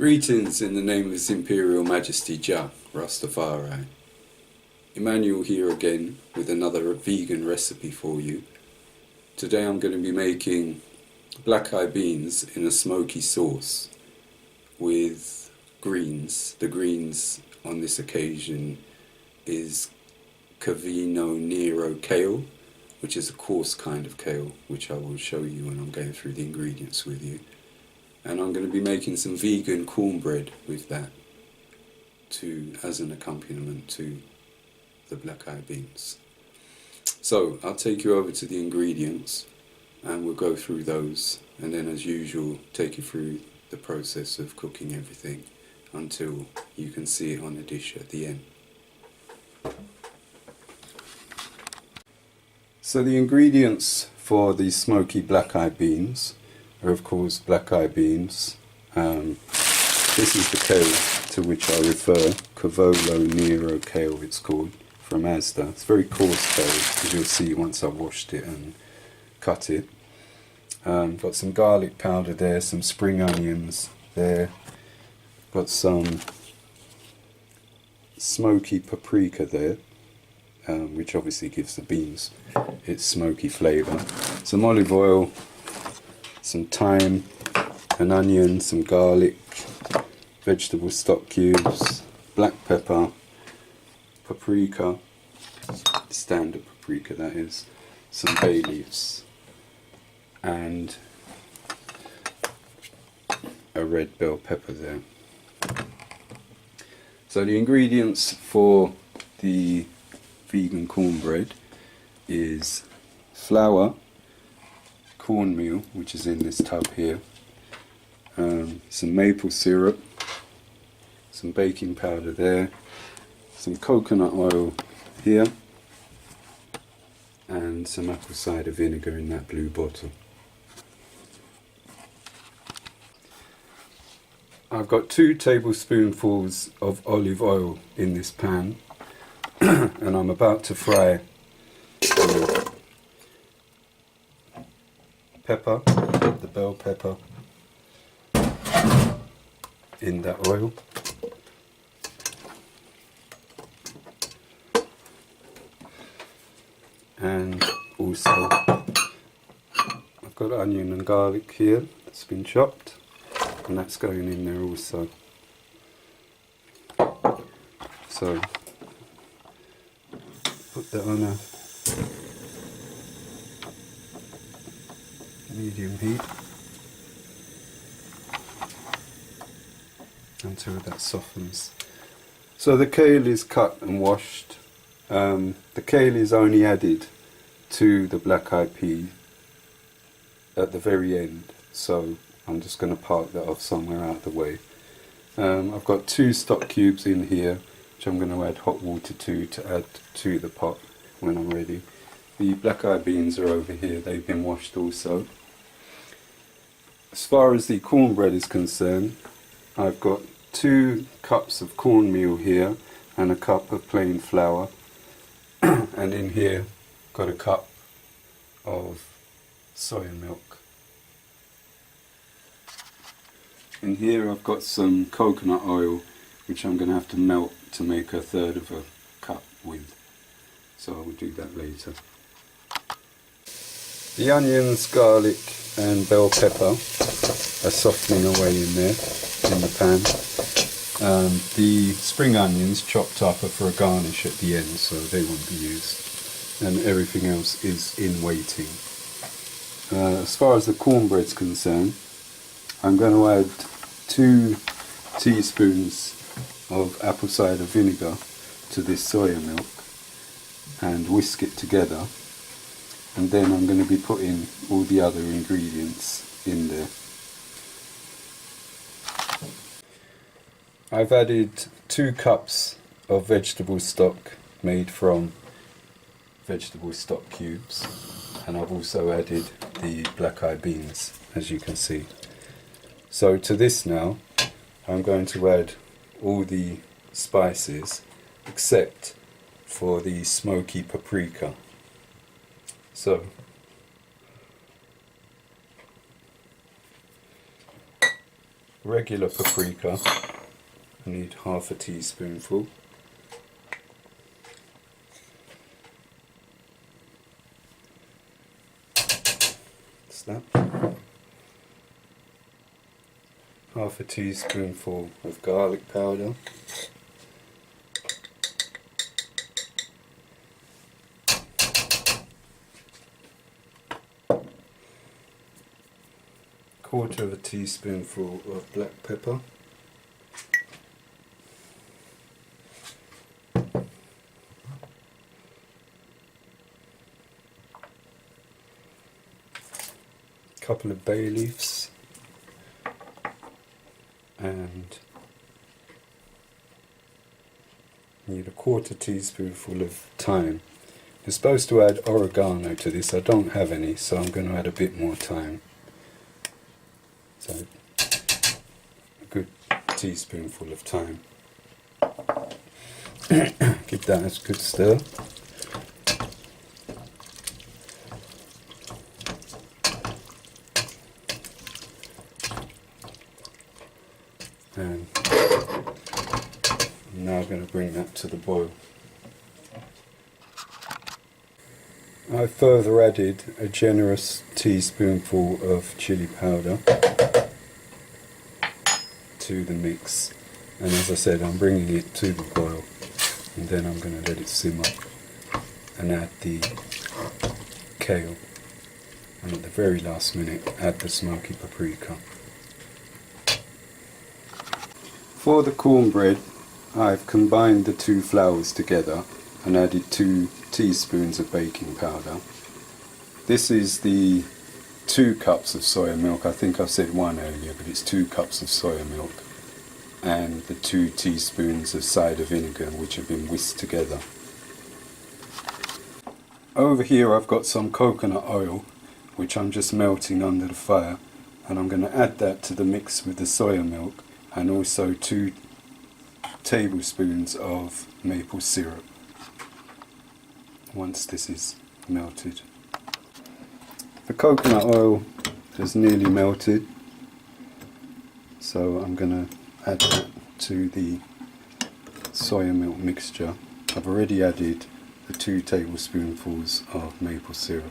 Greetings in the name of His Imperial Majesty Jah, Rastafarian. Emmanuel here again with another vegan recipe for you. Today I'm going to be making black-eyed beans in a smoky sauce with greens. The greens on this occasion is Cavino Nero kale, which is a coarse kind of kale, which I will show you when I'm going through the ingredients with you. And I'm going to be making some vegan cornbread with that as an accompaniment to the black-eyed beans. So I'll take you over to the ingredients and we'll go through those, and then as usual take you through the process of cooking everything until you can see it on the dish at the end. So the ingredients for the smoky black-eyed beans are of course black-eyed beans. This is the kale to which I refer, Cavolo Nero kale it's called, from Asda. It's very coarse kale, as you'll see once I've washed it and cut it. Got some garlic powder there, some spring onions there, got some smoky paprika there, which obviously gives the beans its smoky flavour, some olive oil, some thyme, an onion, some garlic, vegetable stock cubes, black pepper, paprika, standard paprika that is, some bay leaves, and a red bell pepper there. So the ingredients for the vegan cornbread is flour, cornmeal, which is in this tub here, some maple syrup, some baking powder there, some coconut oil here, and some apple cider vinegar in that blue bottle. I've got 2 tablespoonfuls of olive oil in this pan and I'm about to fry pepper, the bell pepper, in that oil. And also I've got onion and garlic here that's been chopped, and that's going in there also. So put that on a medium heat until that softens. So the kale is cut and washed. The kale is only added to the black-eyed pea at the very end, so I'm just going to park that off somewhere out of the way. I've got 2 stock cubes in here which I'm going to add hot water to add to the pot when I'm ready. The black-eyed beans are over here, they've been washed also. As far as the cornbread is concerned, I've got 2 cups of cornmeal here and a cup of plain flour, and in here got a cup of soya milk. In here I've got some coconut oil which I'm going to have to melt to make 1/3 of a cup with, so I will do that later. The onions, garlic and bell pepper are softening away in there in the pan. The spring onions chopped up are for a garnish at the end, so they won't be used, and everything else is in waiting. As far as the cornbread's concerned, I'm going to add 2 teaspoons of apple cider vinegar to this soya milk and whisk it together, and then I'm going to be putting all the other ingredients in there. I've added 2 cups of vegetable stock made from vegetable stock cubes, and I've also added the black-eyed beans, as you can see. So to this now I'm going to add all the spices except for the smoky paprika. So regular paprika, I need half a teaspoonful. That. Half a teaspoonful of garlic powder. Quarter of a teaspoonful of black pepper. Couple of bay leaves, and need a quarter teaspoonful of thyme. You're supposed to add oregano to this. I don't have any, so I'm going to add a bit more thyme. So a good teaspoonful of thyme. Give that a good stir. And I'm now going to bring that to the boil. I further added a generous teaspoonful of chili powder to the mix, and as I said, I'm bringing it to the boil, and then I'm going to let it simmer and add the kale, and at the very last minute add the smoky paprika. For the cornbread, I've combined the two flours together and added 2 teaspoons of baking powder. This is the 2 cups of soya milk. I think I said 1 earlier, but it's 2 cups of soya milk, and the 2 teaspoons of cider vinegar, which have been whisked together. Over here I've got some coconut oil, which I'm just melting under the fire, and I'm going to add that to the mix with the soya milk, and also 2 tablespoons of maple syrup once this is melted. The coconut oil has nearly melted, so I'm going to add that to the soya milk mixture. I've already added the 2 tablespoonfuls of maple syrup.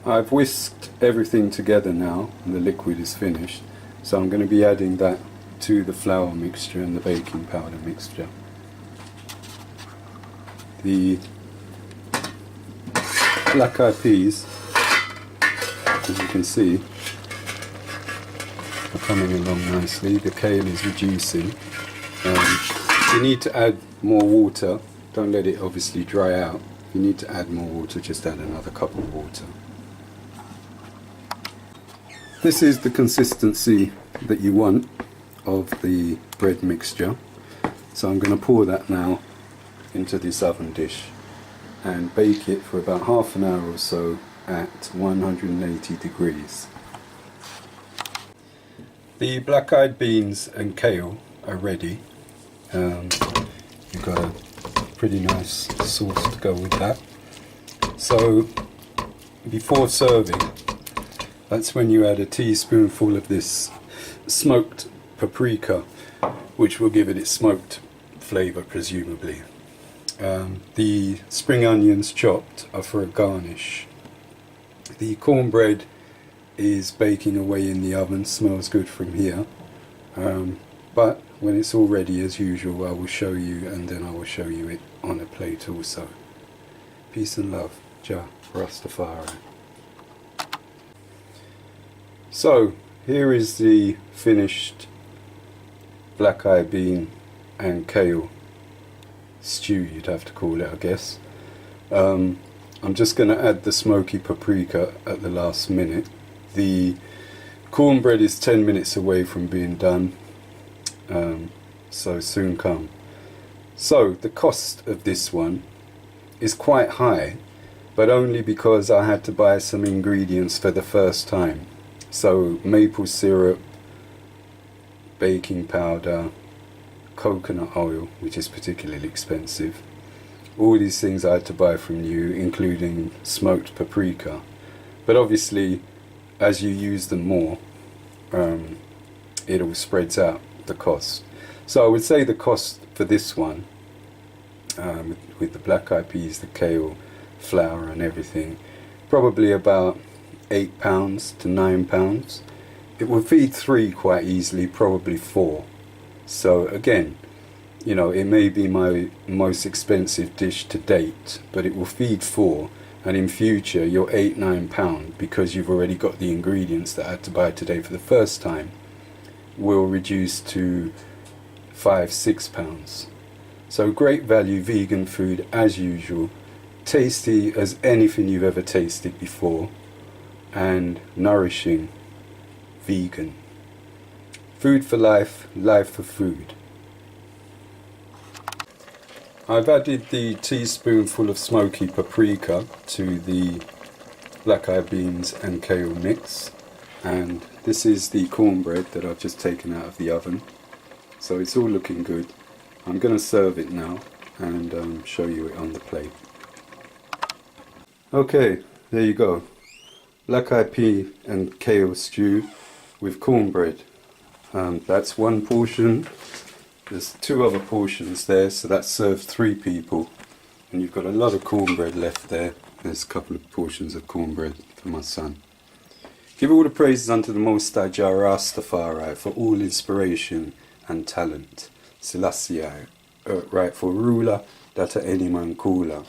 I've whisked everything together now and the liquid is finished. So I'm going to be adding that to the flour mixture and the baking powder mixture. The black-eyed peas, as you can see, are coming along nicely. The kale is reducing. If you need to add more water, don't let it obviously dry out. If you need to add more water, just add another cup of water. This is the consistency that you want of the bread mixture. So I'm going to pour that now into this oven dish and bake it for about half an hour or so at 180 degrees. The black-eyed beans and kale are ready. You've got a pretty nice sauce to go with that. So before serving, that's when you add a teaspoonful of this smoked paprika, which will give it its smoked flavour presumably. The spring onions chopped are for a garnish. The cornbread is baking away in the oven, smells good from here, but when it's all ready, as usual, I will show you, and then I will show you it on a plate also. Peace and love. Ja Rastafarian. So here is the finished black-eyed bean and kale stew, you'd have to call it, I guess. I'm just going to add the smoky paprika at the last minute. The cornbread is 10 minutes away from being done, so soon come. So the cost of this one is quite high, but only because I had to buy some ingredients for the first time. So maple syrup, baking powder, coconut oil, which is particularly expensive. All these things I had to buy from you, including smoked paprika. But obviously, as you use them more, it all spreads out the cost. So I would say the cost for this one, with the black eyed peas, the kale, flour and everything, probably about £8 to £9. It will feed 3 quite easily, probably 4. So again, you know, it may be my most expensive dish to date, but it will feed 4, and in future your £8-9, because you've already got the ingredients that I had to buy today for the first time, will reduce to £5-6. So great value vegan food as usual, tasty as anything you've ever tasted before, and nourishing, vegan. Food for life, life for food. I've added the teaspoonful of Smokey paprika to the black eyed beans and kale mix, and this is the cornbread that I've just taken out of the oven. So it's all looking good. I'm going to serve it now and show you it on the plate. Okay, there you go. Black eyed pea and kale stew with cornbread. That's one portion. There's 2 other portions there, so that serves 3 people. And you've got a lot of cornbread left there. There's a couple of portions of cornbread for my son. Give all the praises unto the Most High Jah Rastafari for all inspiration and talent. Selassie, rightful ruler, that any man cooler.